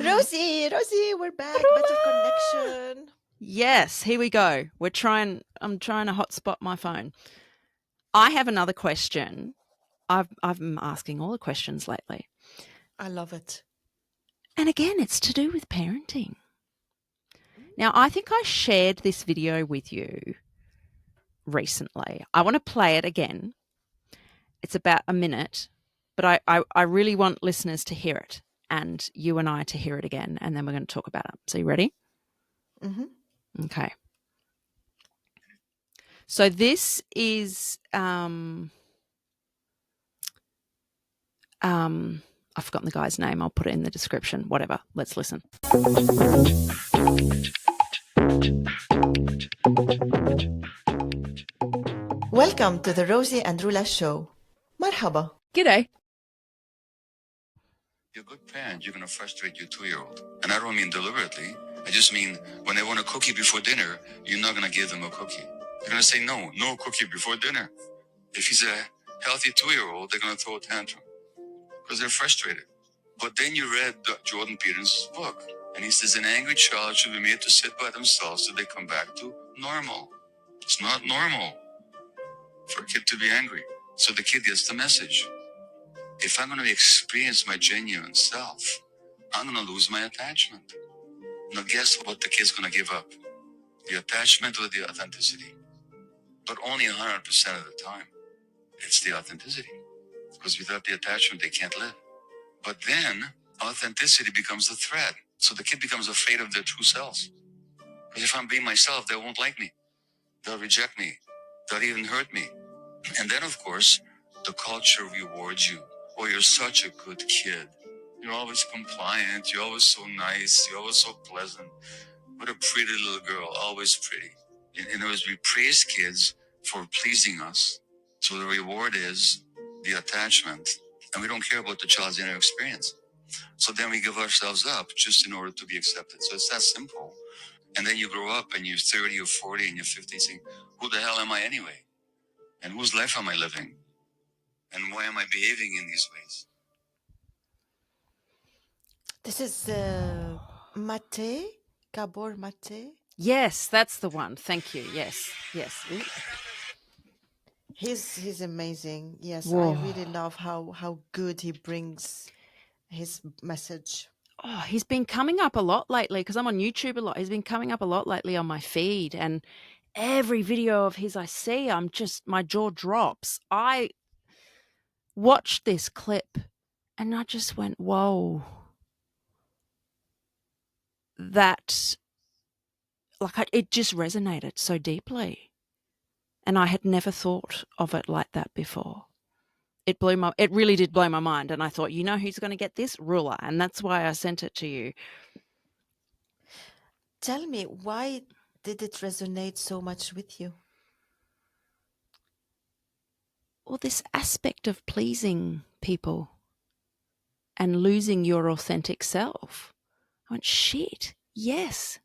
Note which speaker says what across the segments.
Speaker 1: Rosie, we're back. Better connection.
Speaker 2: Yes, here we go. I'm trying to hotspot my phone. I have another question. I've been asking all the questions lately.
Speaker 1: I love it.
Speaker 2: And again, it's to do with parenting. Now, I think I shared this video with you recently. I want to play it again. It's about a minute, but I really want listeners to hear it and you and I to hear it again, and then we're going to talk about it. So you ready?
Speaker 1: Mm-hmm.
Speaker 2: Okay. So this is I've forgotten the guy's name. I'll put it in the description. Whatever. Let's listen.
Speaker 1: Welcome to the Rosie and Roula show. Marhaba.
Speaker 2: G'day.
Speaker 3: You're a good parent, you're going to frustrate your 2-year-old. And I don't mean deliberately. I just mean when they want a cookie before dinner, you're not going to give them a cookie. You're going to say no cookie before dinner. If he's a healthy 2-year-old, they're going to throw a tantrum because they're frustrated. But then you read Jordan Peterson's book, and he says an angry child should be made to sit by themselves so they come back to normal. It's not normal for a kid to be angry. So the kid gets the message. If I'm going to experience my genuine self, I'm going to lose my attachment. Now guess what the kid's going to give up? The attachment or the authenticity? But only 100% of the time. It's the authenticity. Because without the attachment, they can't live. But then authenticity becomes a threat. So the kid becomes afraid of their true selves. Because if I'm being myself, they won't like me. They'll reject me. They'll even hurt me. And then, of course, the culture rewards you. Oh, you're such a good kid. You're always compliant. You're always so nice. You're always so pleasant. What a pretty little girl. Always pretty. In other words, we praise kids for pleasing us. So the reward is the attachment. And we don't care about the child's inner experience. So then we give ourselves up just in order to be accepted. So it's that simple. And then you grow up and you're 30 or 40 and you're 50 saying, who the hell am I anyway? And whose life am I living? And why am I behaving in these ways?
Speaker 1: This is Maté, Gabor Maté.
Speaker 2: Yes, that's the one. Thank you. Yes. Ooh.
Speaker 1: He's amazing. Yes,
Speaker 2: Whoa.
Speaker 1: I really love how good he brings his message.
Speaker 2: Oh, he's been coming up a lot lately because I'm on YouTube a lot. He's been coming up a lot lately on my feed, and every video of his I see, my jaw drops. I watched this clip and I just went, whoa. It just resonated so deeply. And I had never thought of it like that before. It really did blow my mind. And I thought, you know who's going to get this? Ruler. And that's why I sent it to you.
Speaker 1: Tell me, why did it resonate so much with you?
Speaker 2: Well, this aspect of pleasing people and losing your authentic self. I went, shit, yes.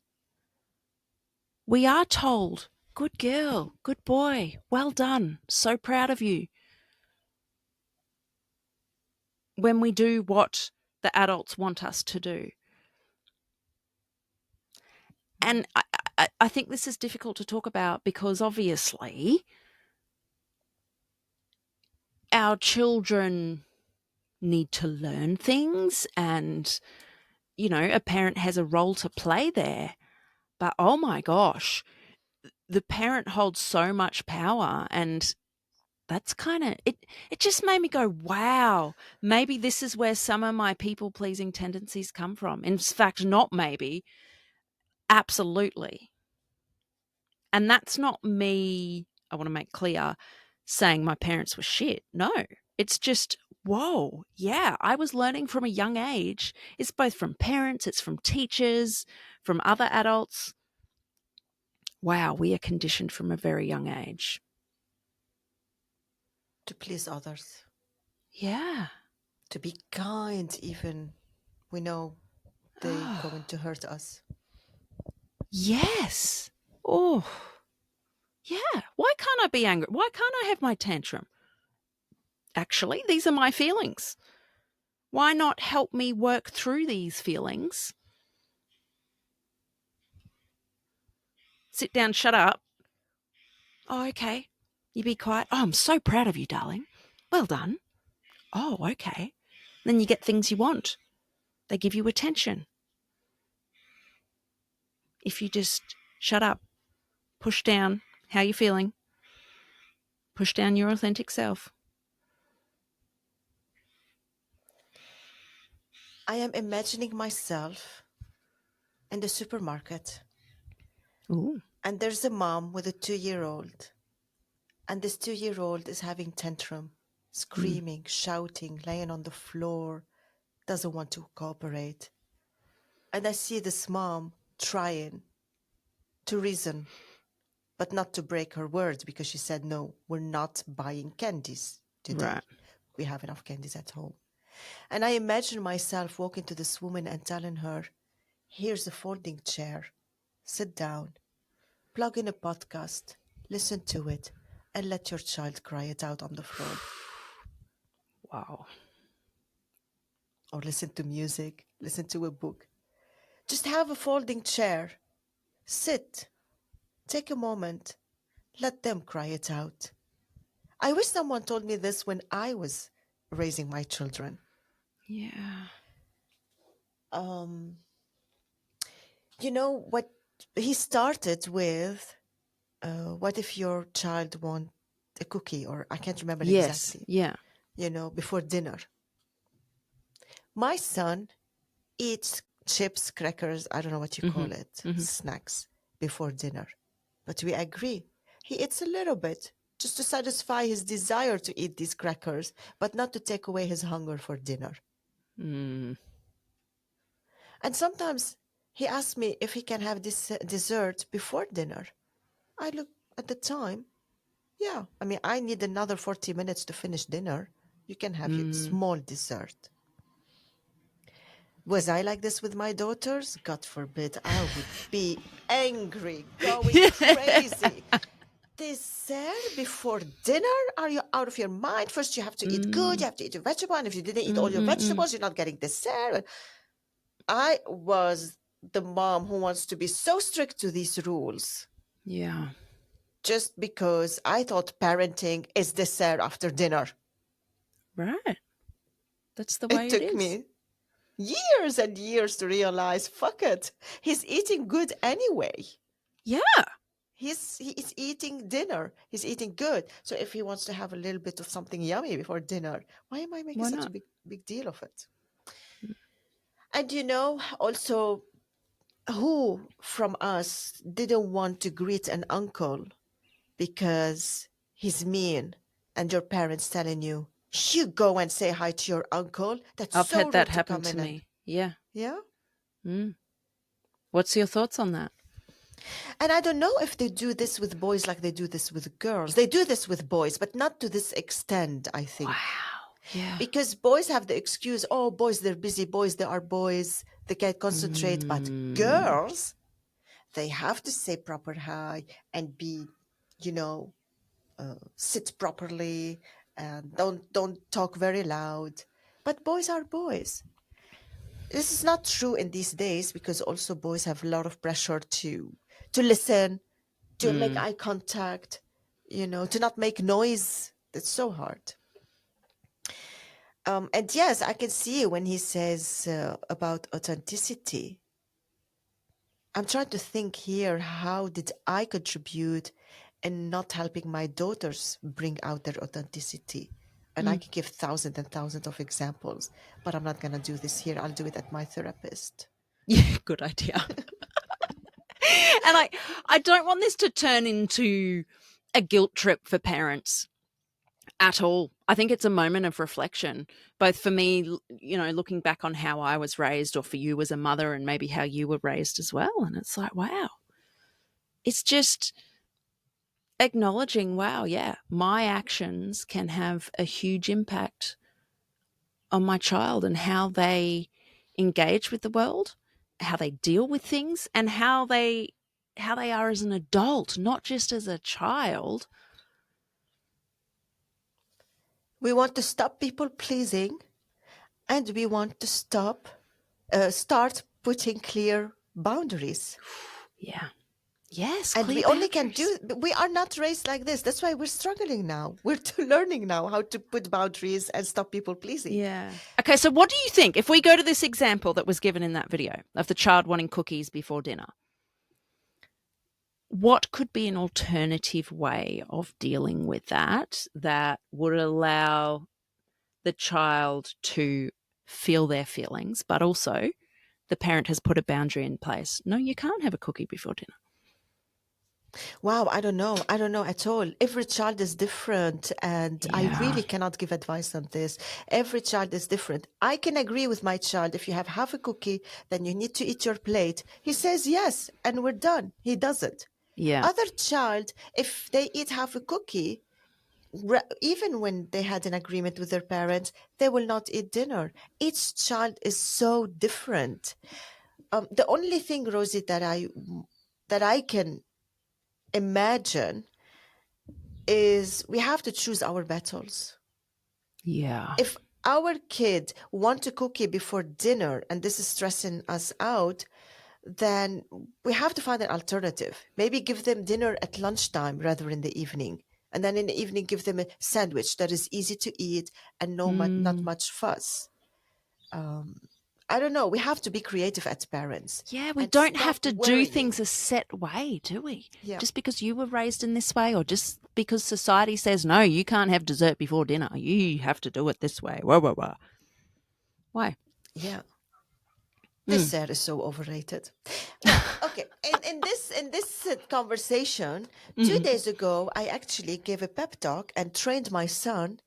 Speaker 2: We are told, good girl, good boy, well done, so proud of you. When we do what the adults want us to do. And I think this is difficult to talk about because obviously our children need to learn things and, you know, a parent has a role to play there. But oh my gosh, the parent holds so much power, and that's kind of it. It just made me go, wow, maybe this is where some of my people-pleasing tendencies come from. In fact, not maybe, absolutely. And that's not me, I want to make clear, saying my parents were shit. No, it's just, whoa, yeah, I was learning from a young age. It's both from parents, it's from teachers, from other adults. Wow, we are conditioned from a very young age.
Speaker 1: To please others.
Speaker 2: Yeah.
Speaker 1: To be kind even. We know they're going to hurt us.
Speaker 2: Yes. Oh, yeah. Why can't I be angry? Why can't I have my tantrum? Actually, these are my feelings. Why not help me work through these feelings? Sit down, shut up. Oh, okay. You be quiet. Oh, I'm so proud of you, darling. Well done. Oh, okay. Then you get things you want. They give you attention. If you just shut up, push down how you're feeling, push down your authentic self.
Speaker 1: I am imagining myself in the supermarket,
Speaker 2: Ooh.
Speaker 1: and there's a mom with a 2-year-old, and this 2-year-old is having tantrum, screaming, shouting, laying on the floor, doesn't want to cooperate. And I see this mom trying to reason, but not to break her words, because she said, no, we're not buying candies today.
Speaker 2: Right.
Speaker 1: We have enough candies at home. And I imagine myself walking to this woman and telling her, here's a folding chair. Sit down, plug in a podcast, listen to it, and let your child cry it out on the floor.
Speaker 2: Wow.
Speaker 1: Or listen to music, listen to a book. Just have a folding chair. Sit. Take a moment. Let them cry it out. I wish someone told me this when I was raising my children.
Speaker 2: Yeah.
Speaker 1: You know what he started with? What if your child want a cookie, or I can't remember
Speaker 2: Yes.
Speaker 1: exactly,
Speaker 2: Yeah.
Speaker 1: before dinner. My son eats chips, crackers, I don't know what you call it, snacks before dinner. But we agree. He eats a little bit just to satisfy his desire to eat these crackers, but not to take away his hunger for dinner.
Speaker 2: Mm.
Speaker 1: And sometimes he asks me if he can have this dessert before dinner. I look at the time. Yeah, I mean, I need another 40 minutes to finish dinner. You can have your small dessert. Was I like this with my daughters? God forbid. I would be angry, going crazy. Dessert before dinner? Are you out of your mind? First, you have to eat good. You have to eat a vegetable. And if you didn't eat all your vegetables, you're not getting dessert. I was the mom who wants to be so strict to these rules
Speaker 2: Yeah.
Speaker 1: just because I thought parenting is dessert after dinner.
Speaker 2: Right. That's the way
Speaker 1: It
Speaker 2: it
Speaker 1: took
Speaker 2: is.
Speaker 1: me years and years to realize, fuck it. He's eating good anyway.
Speaker 2: Yeah.
Speaker 1: He's eating dinner. He's eating good. So if he wants to have a little bit of something yummy before dinner, why am I making
Speaker 2: Why
Speaker 1: such a
Speaker 2: not?
Speaker 1: big deal of it? And also, who from us didn't want to greet an uncle because he's mean, and your parents telling you, you go and say hi to your uncle? That's
Speaker 2: I've
Speaker 1: so
Speaker 2: had that
Speaker 1: rude to
Speaker 2: happen
Speaker 1: come
Speaker 2: to
Speaker 1: in and,
Speaker 2: me. Yeah.
Speaker 1: yeah.
Speaker 2: What's your thoughts on that?
Speaker 1: And I don't know if they do this with boys like they do this with girls. They do this with boys, but not to this extent, I think.
Speaker 2: Wow. Yeah.
Speaker 1: Because boys have the excuse, oh, boys, they're busy. Boys, they are boys. They can't concentrate. But girls, they have to say proper hi and be, you know, sit properly and don't talk very loud. But boys are boys. This is not true in these days, because also boys have a lot of pressure to listen, to make eye contact, to not make noise. That's so hard. And yes, I can see when he says about authenticity. I'm trying to think here, how did I contribute in not helping my daughters bring out their authenticity? And I could give thousands and thousands of examples, but I'm not going to do this here. I'll do it at my therapist.
Speaker 2: Yeah, good idea. And I don't want this to turn into a guilt trip for parents at all. I think it's a moment of reflection, both for me, looking back on how I was raised, or for you as a mother, and maybe how you were raised as well. And it's like, wow, it's just acknowledging, wow, yeah, my actions can have a huge impact on my child and how they engage with the world, how they deal with things, and how they are as an adult, not just as a child.
Speaker 1: We want to stop people pleasing And we want to start putting clear boundaries.
Speaker 2: Yeah. Yes,
Speaker 1: And
Speaker 2: clear
Speaker 1: we only can
Speaker 2: boundaries.
Speaker 1: we are not raised like this. That's why we're struggling now. We're learning now how to put boundaries and stop people pleasing.
Speaker 2: Yeah. Okay, so what do you think? If we go to this example that was given in that video of the child wanting cookies before dinner, what could be an alternative way of dealing with that that would allow the child to feel their feelings, but also the parent has put a boundary in place? No, you can't have a cookie before dinner.
Speaker 1: Wow, I don't know. I don't know at all. Every child is different, and I
Speaker 2: Yeah.
Speaker 1: really cannot give advice on this. Every child is different. I can agree with my child. If you have half a cookie, then you need to eat your plate. He says yes, and we're done. He does it.
Speaker 2: Yeah.
Speaker 1: Other child, if they eat half a cookie, even when they had an agreement with their parents, they will not eat dinner. Each child is so different. The only thing, Rosie, that I can imagine is we have to choose our battles.
Speaker 2: Yeah.
Speaker 1: If our kid want a cookie before dinner and this is stressing us out, then we have to find an alternative. Maybe give them dinner at lunchtime rather in the evening. And then in the evening, give them a sandwich that is easy to eat and not
Speaker 2: Mm.
Speaker 1: much fuss. Um, I don't know. We have to be creative as parents
Speaker 2: Yeah, we
Speaker 1: and
Speaker 2: don't have
Speaker 1: stop
Speaker 2: to do
Speaker 1: worrying.
Speaker 2: things a set way, do we?
Speaker 1: Yeah.
Speaker 2: Just because you were raised in this way or just because society says, no, you can't have dessert before dinner. You have to do it this way. Whoa, whoa, whoa. Why?
Speaker 1: Yeah.
Speaker 2: Mm.
Speaker 1: Dessert is so overrated. Well, okay. In this conversation, 2 days ago, I actually gave a pep talk and trained my son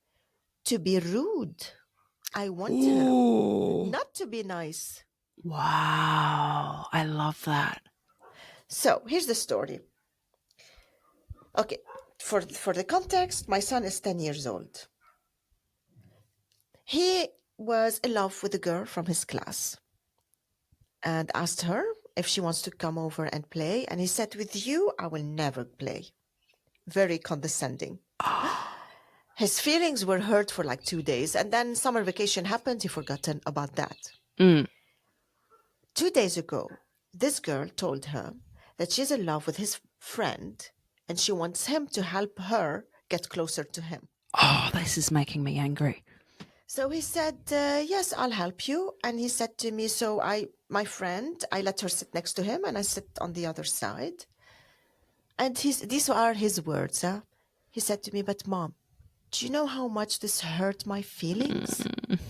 Speaker 1: to be rude. I want him
Speaker 2: Ooh.
Speaker 1: not to be nice.
Speaker 2: Wow. I love that.
Speaker 1: So here's the story. Okay, for the context, my son is 10 years old. He was in love with a girl from his class and asked her if she wants to come over and play. And he said, "With you, I will never play." Very condescending. His feelings were hurt for like 2 days, and then summer vacation happened. He forgotten about that.
Speaker 2: Mm.
Speaker 1: 2 days ago, this girl told him that she's in love with his friend and she wants him to help her get closer to him.
Speaker 2: Oh, this is making me angry.
Speaker 1: So he said, "Yes, I'll help you." And he said to me, so my friend, I let her sit next to him and I sit on the other side. And these are his words. Huh? He said to me, "But mom, do you know how much this hurt my feelings?"
Speaker 2: Mm.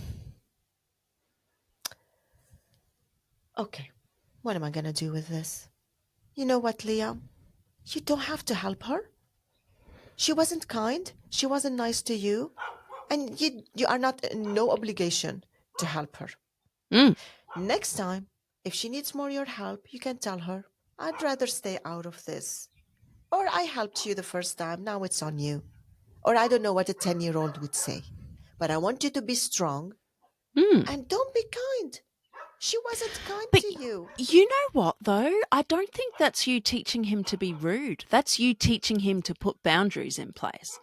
Speaker 1: Okay, what am I going to do with this? You know what, Leah? You don't have to help her. She wasn't kind. She wasn't nice to you. And you are not in no obligation to help her.
Speaker 2: Mm.
Speaker 1: Next time, if she needs more your help, you can tell her, "I'd rather stay out of this." Or, "I helped you the first time, now it's on you." Or I don't know what a 10-year-old would say. But I want you to be strong
Speaker 2: Mm.
Speaker 1: and don't be kind. She wasn't kind
Speaker 2: But
Speaker 1: to you.
Speaker 2: you know what, though? I don't think that's you teaching him to be rude. That's you teaching him to put boundaries in place.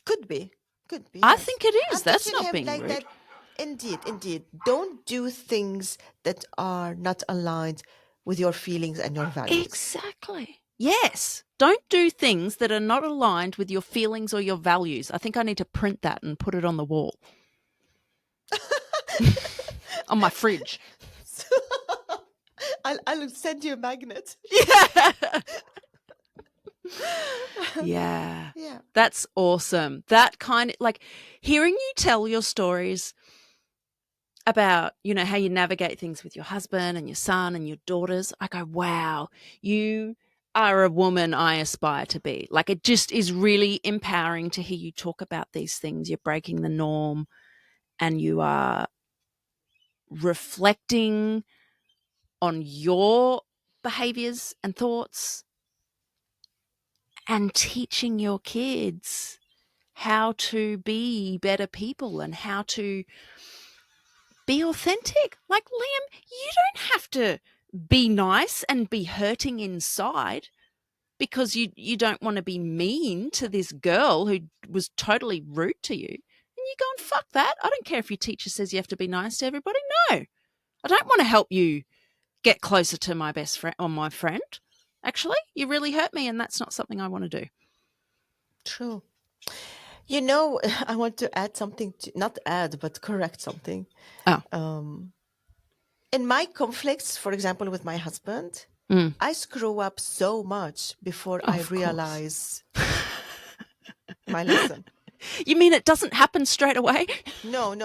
Speaker 1: Could be. Could be,
Speaker 2: I
Speaker 1: yes.
Speaker 2: think it is.
Speaker 1: I'm
Speaker 2: That's
Speaker 1: teaching
Speaker 2: not
Speaker 1: him
Speaker 2: being
Speaker 1: like
Speaker 2: rude.
Speaker 1: that. Indeed, indeed. Don't do things that are not aligned with your feelings and your values.
Speaker 2: Exactly. Yes. Don't do things that are not aligned with your feelings or your values. I think I need to print that and put it on the wall, on my fridge.
Speaker 1: I'll send you a magnet.
Speaker 2: Yeah. Yeah.
Speaker 1: Yeah.
Speaker 2: That's awesome. That kind of like hearing you tell your stories about, how you navigate things with your husband and your son and your daughters. I go, wow, you are a woman I aspire to be. Like, it just is really empowering to hear you talk about these things. You're breaking the norm and you are reflecting on your behaviors and thoughts and teaching your kids how to be better people and how to be authentic. Like, Liam, you don't have to be nice and be hurting inside because you don't want to be mean to this girl who was totally rude to you. And you go and fuck that. I don't care if your teacher says you have to be nice to everybody. No, I don't want to help you get closer to my best friend or my friend. Actually, you really hurt me, and that's not something I want to do.
Speaker 1: True. You know, I want to add something to, not add, but correct something.
Speaker 2: Oh.
Speaker 1: In my conflicts, for example, with my husband, I screw up so much before I realize my lesson.
Speaker 2: You mean it doesn't happen straight away?
Speaker 1: No.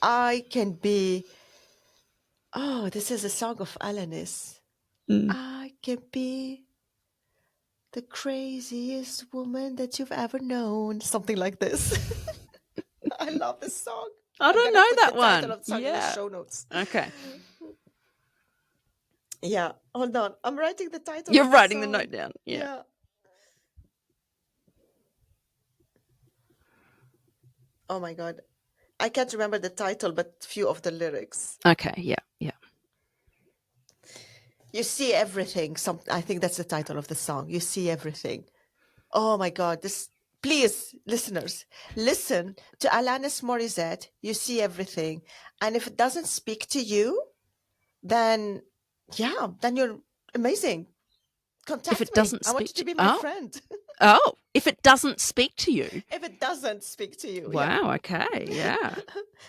Speaker 1: I can be, this is a song of Alanis. I can be the craziest woman that you've ever known. Something like this. I love this song.
Speaker 2: I don't know that one.
Speaker 1: Title of the song in the show notes.
Speaker 2: Okay.
Speaker 1: Yeah. Hold on. I'm writing the title.
Speaker 2: You're writing the note down. Yeah.
Speaker 1: Oh my God. I can't remember the title, but few of the lyrics.
Speaker 2: Okay. Yeah.
Speaker 1: You see everything. I think that's the title of the song. You see everything. Oh my God. Please, listeners, listen to Alanis Morissette. You see everything. And if it doesn't speak to you, then you're amazing. Contact
Speaker 2: If it
Speaker 1: me.
Speaker 2: doesn't
Speaker 1: I want you
Speaker 2: speak
Speaker 1: to be
Speaker 2: to-
Speaker 1: my
Speaker 2: Oh.
Speaker 1: friend.
Speaker 2: Oh, if it doesn't speak to you.
Speaker 1: If it doesn't speak to you.
Speaker 2: Wow. Okay. Yeah.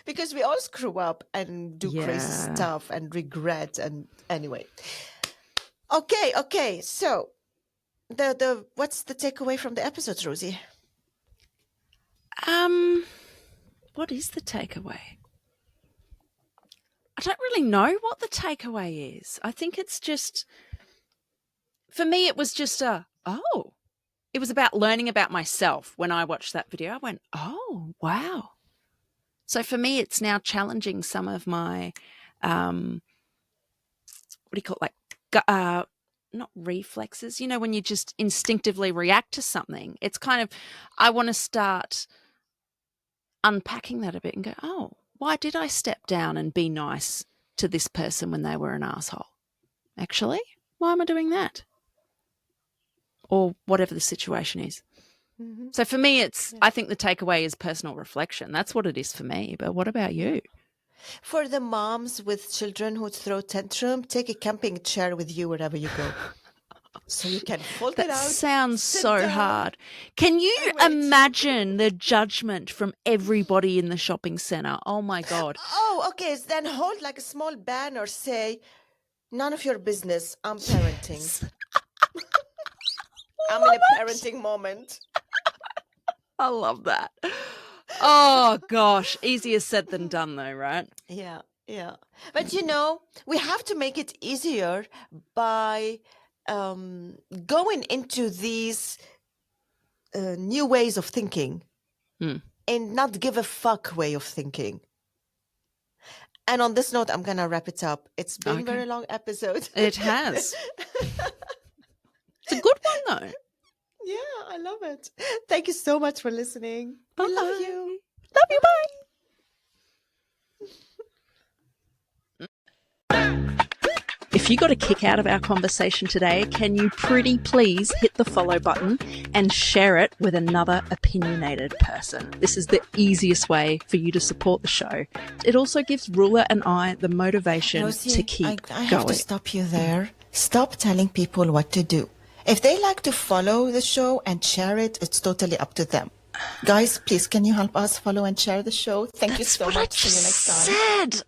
Speaker 1: Because we all screw up and do crazy
Speaker 2: Yeah.
Speaker 1: stuff and regret. And anyway. Okay. So what's the takeaway from the episode, Rosie?
Speaker 2: What is the takeaway? I don't really know what the takeaway is. I think it's just, for me, it was just it was about learning about myself. When I watched that video, I went, oh, wow. So for me, it's now challenging some of my, what do you call it? Like, not reflexes, when you just instinctively react to something. It's kind of, I want to start unpacking that a bit and go, oh, why did I step down and be nice to this person when they were an asshole? Actually, why am I doing that? Or whatever the situation is.
Speaker 1: Mm-hmm.
Speaker 2: So for me, I think the takeaway is personal reflection. That's what it is for me. But what about you?
Speaker 1: For the moms with children who throw tantrum, take a camping chair with you wherever you go. So you can fold it out.
Speaker 2: That sounds so
Speaker 1: down,
Speaker 2: hard. Can you imagine the judgment from everybody in the shopping centre? Oh, my God.
Speaker 1: Oh, okay. Then hold like a small banner, say, none of your business. I'm parenting.
Speaker 2: Yes.
Speaker 1: I'm in a parenting moment.
Speaker 2: I love that. Oh, gosh. Easier said than done, though, right?
Speaker 1: Yeah. But, we have to make it easier by going into these new ways of thinking and not give a fuck way of thinking. And on this note, I'm going to wrap it up. It's been a very long episode.
Speaker 2: It has. It's a good one, though.
Speaker 1: Yeah, I love it. Thank you so much for listening.
Speaker 2: Bye.
Speaker 1: We love you.
Speaker 2: Love you. Bye. If you got a kick out of our conversation today, can you pretty please hit the follow button and share it with another opinionated person? This is the easiest way for you to support the show. It also gives Roula and I the motivation
Speaker 1: Rosie,
Speaker 2: to keep
Speaker 1: I have
Speaker 2: going.
Speaker 1: to stop you there. Stop telling people what to do. If they like to follow the show and share it, it's totally up to them. Guys, please, can you help us follow and share the show? Thank you so much. See you next time.
Speaker 2: Said.